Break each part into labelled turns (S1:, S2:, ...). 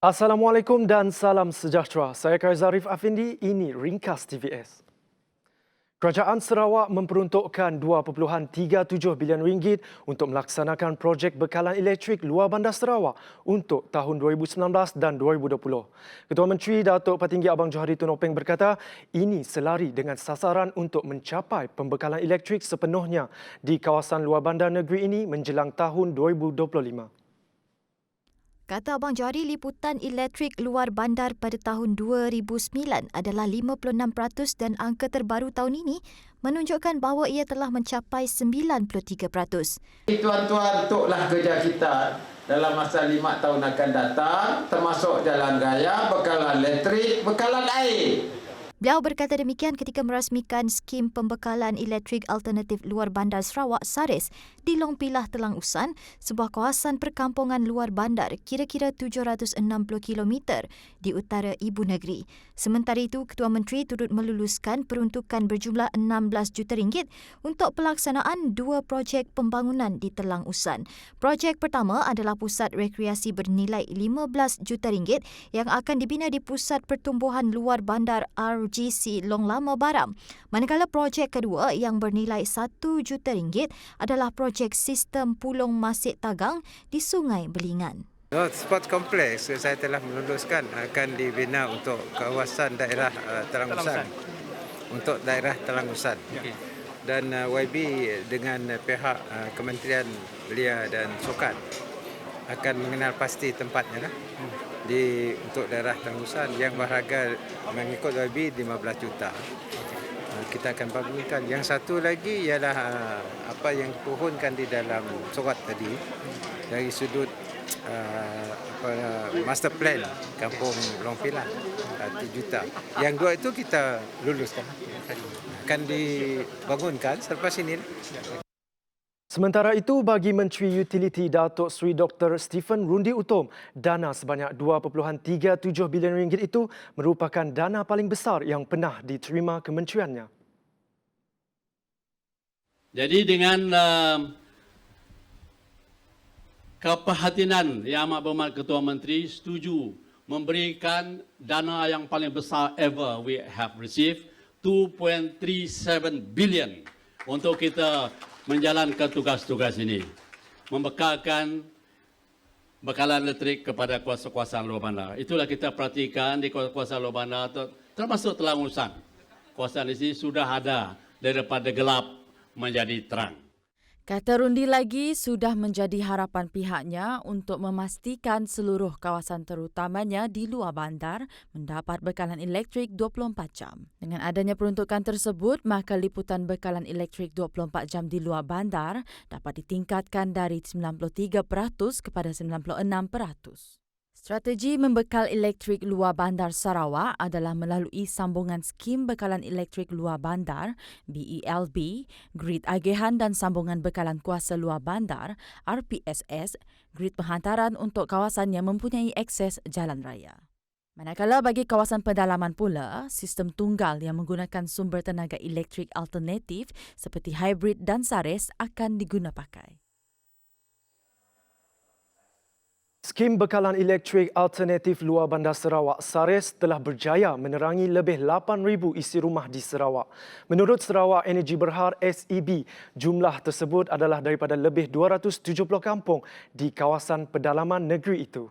S1: Assalamualaikum dan salam sejahtera. Saya Kaizarif Afindi, ini Ringkas TVS. Kerajaan Sarawak memperuntukkan 2.37 bilion ringgit untuk melaksanakan projek bekalan elektrik luar bandar Sarawak untuk tahun 2019 dan 2020. Ketua Menteri Datuk Patinggi Abang Johari Tun Openg berkata, ini selari dengan sasaran untuk mencapai pembekalan elektrik sepenuhnya di kawasan luar bandar negeri ini menjelang tahun 2025.
S2: Kata Abang Johari, liputan elektrik luar bandar pada tahun 2009 adalah 56% dan angka terbaru tahun ini menunjukkan bahawa ia telah mencapai 93%.
S3: Tuan-tuan, untuklah kerja kita dalam masa 5 tahun akan datang, termasuk jalan raya, bekalan elektrik, bekalan air.
S2: Beliau berkata demikian ketika merasmikan skim pembekalan elektrik alternatif luar bandar Sarawak SARES di Long Pilah, Telang Usan, sebuah kawasan perkampungan luar bandar kira-kira 760 km di utara ibu negeri. Sementara itu, Ketua Menteri turut meluluskan peruntukan berjumlah 16 juta ringgit untuk pelaksanaan 2 projek pembangunan di Telang Usan. Projek pertama adalah pusat rekreasi bernilai 15 juta ringgit yang akan dibina di Pusat Pertumbuhan Luar Bandar RGC Long Lama Baram. Manakala projek kedua yang bernilai 1 juta ringgit adalah projek sistem Pulong Masik Tagang di Sungai Belingan.
S4: Sport kompleks saya telah meluluskan akan dibina untuk kawasan daerah Telang Usan. Untuk daerah Telang Usan. Dan YB dengan pihak Kementerian Belia dan Sukan akan mengenal pasti tempatnya untuk daerah Telang Usan yang berharga mengikut YB 15 juta. Kita akan bangunkan. Yang satu lagi ialah apa yang dipohonkan di dalam surat tadi dari sudut master plan Kampung Long Pilah 3 juta. Yang dua itu kita luluskan. Akan dibangunkan selepas ini.
S1: Sementara itu, bagi Menteri Utiliti Datuk Seri Dr. Stephen Rundi Utom, dana sebanyak 2.37 bilion ringgit itu merupakan dana paling besar yang pernah diterima kementeriannya.
S5: Jadi dengan keprihatinan yang amat berhormat Ketua Menteri setuju memberikan dana yang paling besar ever we have received, 2.37 billion untuk kita menjalankan tugas-tugas ini, membekalkan bekalan elektrik kepada kawasan luar bandar. Itulah kita perhatikan di kawasan luar bandar, termasuk Telang Usan. Kawasan ini sudah ada daripada gelap menjadi terang.
S6: Kata Rundi lagi, sudah menjadi harapan pihaknya untuk memastikan seluruh kawasan terutamanya di luar bandar mendapat bekalan elektrik 24 jam. Dengan adanya peruntukan tersebut, maka liputan bekalan elektrik 24 jam di luar bandar dapat ditingkatkan dari 93% kepada 96%. Strategi membekal elektrik luar bandar Sarawak adalah melalui sambungan skim bekalan elektrik luar bandar BELB, grid agihan dan sambungan bekalan kuasa luar bandar RPSS, grid penghantaran untuk kawasan yang mempunyai akses jalan raya. Manakala bagi kawasan pedalaman pula, sistem tunggal yang menggunakan sumber tenaga elektrik alternatif seperti hybrid dan SARES akan digunapakai.
S1: Skim bekalan elektrik alternatif luar bandar Sarawak SARES telah berjaya menerangi lebih 8,000 isi rumah di Sarawak. Menurut Sarawak Energy Berhad SEB, jumlah tersebut adalah daripada lebih 270 kampung di kawasan pedalaman negeri itu.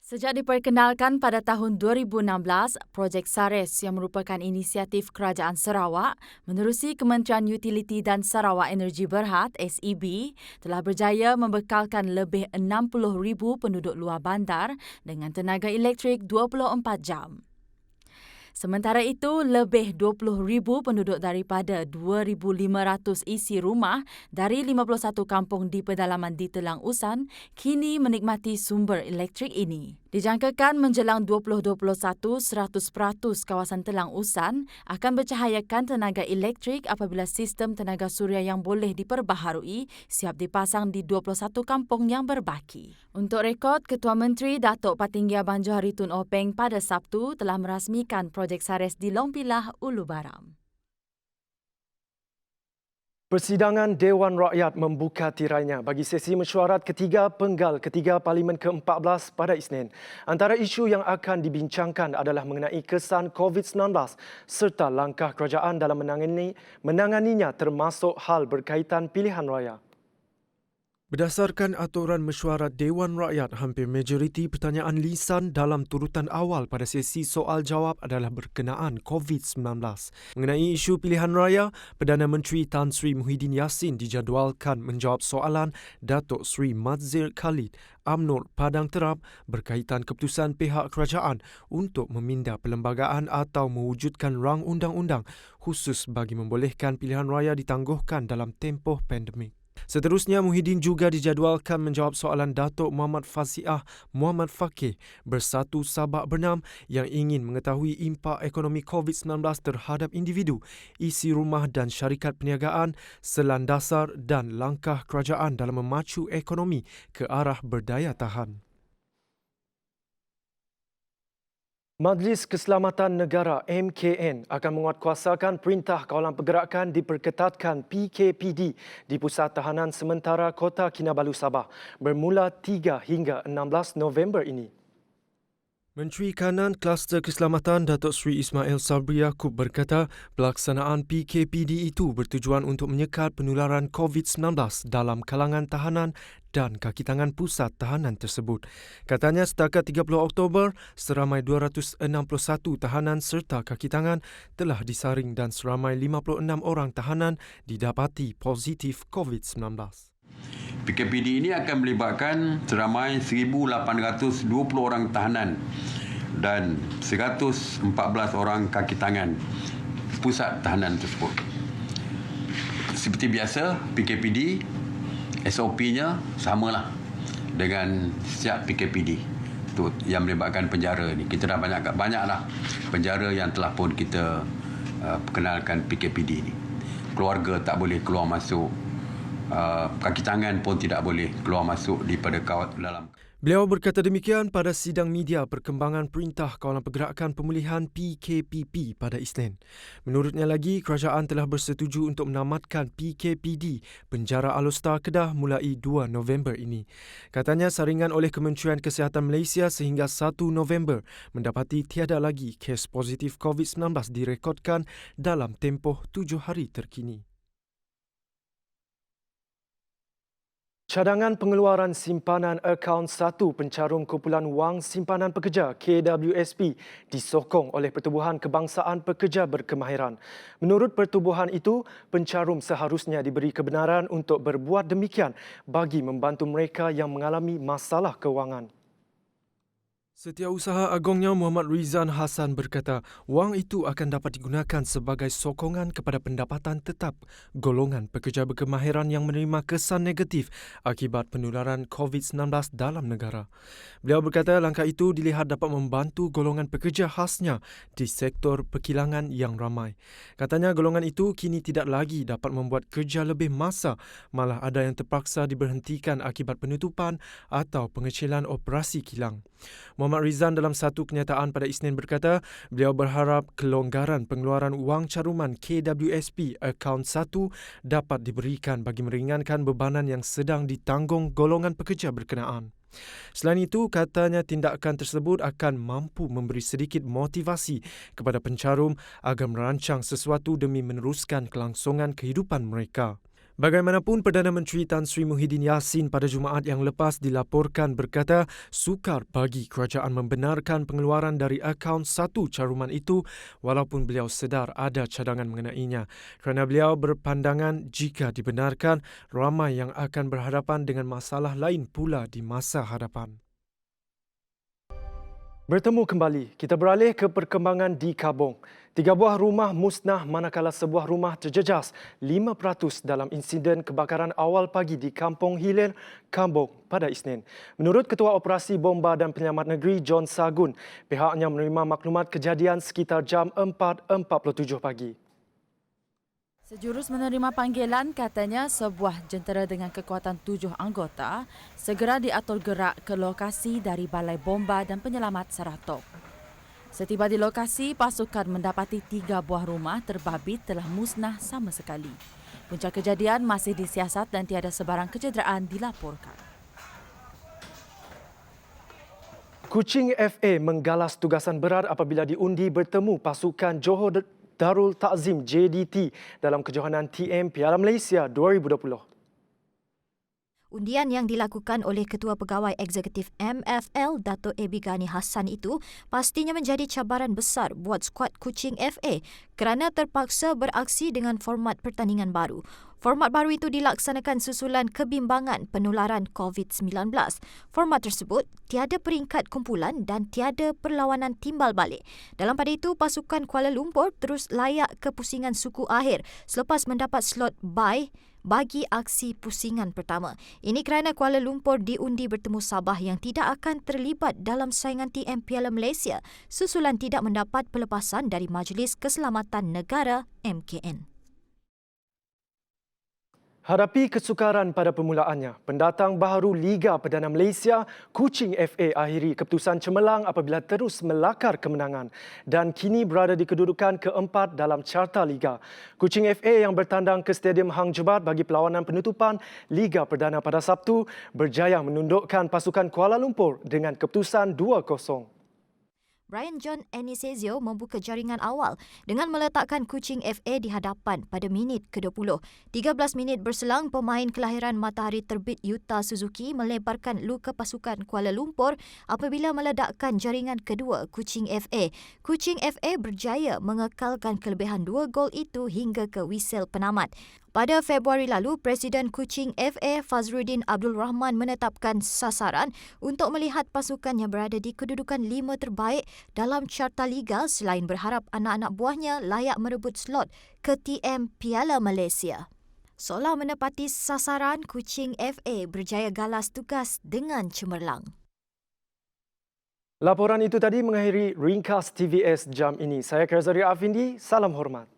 S6: Sejak diperkenalkan pada tahun 2016, projek SARES yang merupakan inisiatif Kerajaan Sarawak menerusi Kementerian Utiliti dan Sarawak Energy Berhad SEB telah berjaya membekalkan lebih 60,000 penduduk luar bandar dengan tenaga elektrik 24 jam. Sementara itu, lebih 20,000 penduduk daripada 2,500 isi rumah dari 51 kampung di pedalaman di Telang Usan kini menikmati sumber elektrik ini. Dijangkakan menjelang 2021, 100% kawasan Telang Usan akan bercahayakan tenaga elektrik apabila sistem tenaga suria yang boleh diperbaharui siap dipasang di 21 kampung yang berbaki. Untuk rekod, Ketua Menteri Datuk Patinggi Abang Johari Tun Openg pada Sabtu telah merasmikan projek SARES di Long Pilah, Ulu Baram.
S1: Persidangan Dewan Rakyat membuka tirainya bagi sesi mesyuarat ketiga penggal ketiga Parlimen ke-14 pada Isnin. Antara isu yang akan dibincangkan adalah mengenai kesan COVID-19 serta langkah kerajaan dalam menanganinya termasuk hal berkaitan pilihan raya. Berdasarkan aturan mesyuarat Dewan Rakyat, hampir majoriti pertanyaan lisan dalam turutan awal pada sesi soal-jawab adalah berkenaan COVID-19. Mengenai isu pilihan raya, Perdana Menteri Tan Sri Muhyiddin Yassin dijadualkan menjawab soalan Datuk Sri Madzhir Khalid UMNO Padang Terap berkaitan keputusan pihak kerajaan untuk meminda perlembagaan atau mewujudkan rang undang-undang khusus bagi membolehkan pilihan raya ditangguhkan dalam tempoh pandemik. Seterusnya, Muhyiddin juga dijadualkan menjawab soalan Datuk Muhammad Faziah Muhammad Fakih Bersatu Sabak Bernam yang ingin mengetahui impak ekonomi COVID-19 terhadap individu, isi rumah dan syarikat perniagaan, selan dasar dan langkah kerajaan dalam memacu ekonomi ke arah berdaya tahan. Majlis Keselamatan Negara MKN akan menguatkuasakan Perintah Kawalan Pergerakan diperketatkan PKPD di Pusat Tahanan Sementara Kota Kinabalu, Sabah bermula 3 hingga 16 November ini. Menteri Kanan Kluster Keselamatan Datuk Seri Ismail Sabri Yaakob berkata pelaksanaan PKPD itu bertujuan untuk menyekat penularan COVID-19 dalam kalangan tahanan dan kaki tangan pusat tahanan tersebut. Katanya setakat 30 Oktober, seramai 261 tahanan serta kaki tangan telah disaring dan seramai 56 orang tahanan didapati positif COVID-19.
S7: PKPD ini akan melibatkan seramai 1,820 orang tahanan dan 114 orang kaki tangan pusat tahanan tersebut. Seperti biasa, PKPD SOP-nya samalah dengan setiap PKPD itu yang melibatkan penjara ni. Kita dah banyaklah penjara yang telah pun kita perkenalkan PKPD ni. Keluarga tak boleh keluar masuk. Kaki tangan pun tidak boleh keluar masuk daripada dalam.
S1: Beliau berkata demikian pada sidang media perkembangan Perintah Kawalan Pergerakan Pemulihan PKPP pada Isnin. Menurutnya lagi, kerajaan telah bersetuju untuk menamatkan PKPD Penjara Alor-Star Kedah mulai 2 November ini. Katanya saringan oleh Kementerian Kesihatan Malaysia sehingga 1 November mendapati tiada lagi kes positif COVID-19 direkodkan dalam tempoh 7 hari terkini. Cadangan pengeluaran simpanan akaun 1 pencarum kumpulan wang simpanan pekerja KWSP disokong oleh Pertubuhan Kebangsaan Pekerja Berkemahiran. Menurut pertubuhan itu, pencarum seharusnya diberi kebenaran untuk berbuat demikian bagi membantu mereka yang mengalami masalah kewangan. Setiausaha Agongnya Muhammad Rizan Hassan berkata, wang itu akan dapat digunakan sebagai sokongan kepada pendapatan tetap golongan pekerja berkemahiran yang menerima kesan negatif akibat penularan COVID-19 dalam negara. Beliau berkata langkah itu dilihat dapat membantu golongan pekerja khasnya di sektor perkilangan yang ramai. Katanya golongan itu kini tidak lagi dapat membuat kerja lebih masa, malah ada yang terpaksa diberhentikan akibat penutupan atau pengecilan operasi kilang. Muhammad Rizan dalam satu kenyataan pada Isnin berkata, beliau berharap kelonggaran pengeluaran wang caruman KWSP akaun 1 dapat diberikan bagi meringankan bebanan yang sedang ditanggung golongan pekerja berkenaan. Selain itu, katanya tindakan tersebut akan mampu memberi sedikit motivasi kepada pencarum agar merancang sesuatu demi meneruskan kelangsungan kehidupan mereka. Bagaimanapun, Perdana Menteri Tan Sri Muhyiddin Yassin pada Jumaat yang lepas dilaporkan berkata sukar bagi kerajaan membenarkan pengeluaran dari akaun 1 caruman itu walaupun beliau sedar ada cadangan mengenainya. Kerana beliau berpandangan jika dibenarkan, ramai yang akan berhadapan dengan masalah lain pula di masa hadapan. Bertemu kembali, kita beralih ke perkembangan di Kabong. 3 buah rumah musnah manakala sebuah rumah terjejas 5% dalam insiden kebakaran awal pagi di Kampung Hilir, Kabong pada Isnin. Menurut Ketua Operasi Bomba dan Penyelamat Negeri John Sagun, pihaknya menerima maklumat kejadian sekitar jam 4.47 pagi.
S6: Sejurus menerima panggilan katanya sebuah jentera dengan kekuatan 7 anggota segera diatur gerak ke lokasi dari Balai Bomba dan Penyelamat Saratok. Setiba di lokasi, pasukan mendapati 3 buah rumah terbabit telah musnah sama sekali. Punca kejadian masih disiasat dan tiada sebarang kecederaan dilaporkan.
S1: Kuching FA menggalas tugasan berat apabila diundi bertemu pasukan Johor Darul Takzim JDT dalam kejohanan TM Piala Malaysia 2020.
S2: Undian yang dilakukan oleh Ketua Pegawai Eksekutif MFL, Dato' Ebi Ghani Hassan itu pastinya menjadi cabaran besar buat skuad Kuching FA kerana terpaksa beraksi dengan format pertandingan baru. Format baru itu dilaksanakan susulan kebimbangan penularan COVID-19. Format tersebut tiada peringkat kumpulan dan tiada perlawanan timbal balik. Dalam pada itu, pasukan Kuala Lumpur terus layak ke pusingan suku akhir selepas mendapat slot bye bagi aksi pusingan pertama. Ini kerana Kuala Lumpur diundi bertemu Sabah yang tidak akan terlibat dalam saingan TM Piala Malaysia susulan tidak mendapat pelepasan dari Majlis Keselamatan Negara MKN.
S1: Hadapi kesukaran pada permulaannya, pendatang baharu Liga Perdana Malaysia, Kuching FA akhiri keputusan cemerlang apabila terus melakar kemenangan dan kini berada di kedudukan keempat dalam carta Liga. Kuching FA yang bertandang ke Stadium Hang Jebat bagi perlawanan penutupan Liga Perdana pada Sabtu berjaya menundukkan pasukan Kuala Lumpur dengan keputusan 2-0.
S2: Brian John Enisezio membuka jaringan awal dengan meletakkan Kuching FA di hadapan pada minit ke-20. 13 minit berselang, pemain kelahiran Matahari Terbit Yuta Suzuki melebarkan luka pasukan Kuala Lumpur apabila meledakkan jaringan kedua Kuching FA. Kuching FA berjaya mengekalkan kelebihan 2 gol itu hingga ke whistle penamat. Pada Februari lalu, Presiden Kuching FA Fazruddin Abdul Rahman menetapkan sasaran untuk melihat pasukannya berada di kedudukan 5 terbaik dalam carta Liga selain berharap anak-anak buahnya layak merebut slot ke TM Piala Malaysia. Seolah menepati sasaran, Kuching FA berjaya galas tugas dengan cemerlang.
S1: Laporan itu tadi mengakhiri Ringkas TVS jam ini. Saya Karzari Afindi, salam hormat.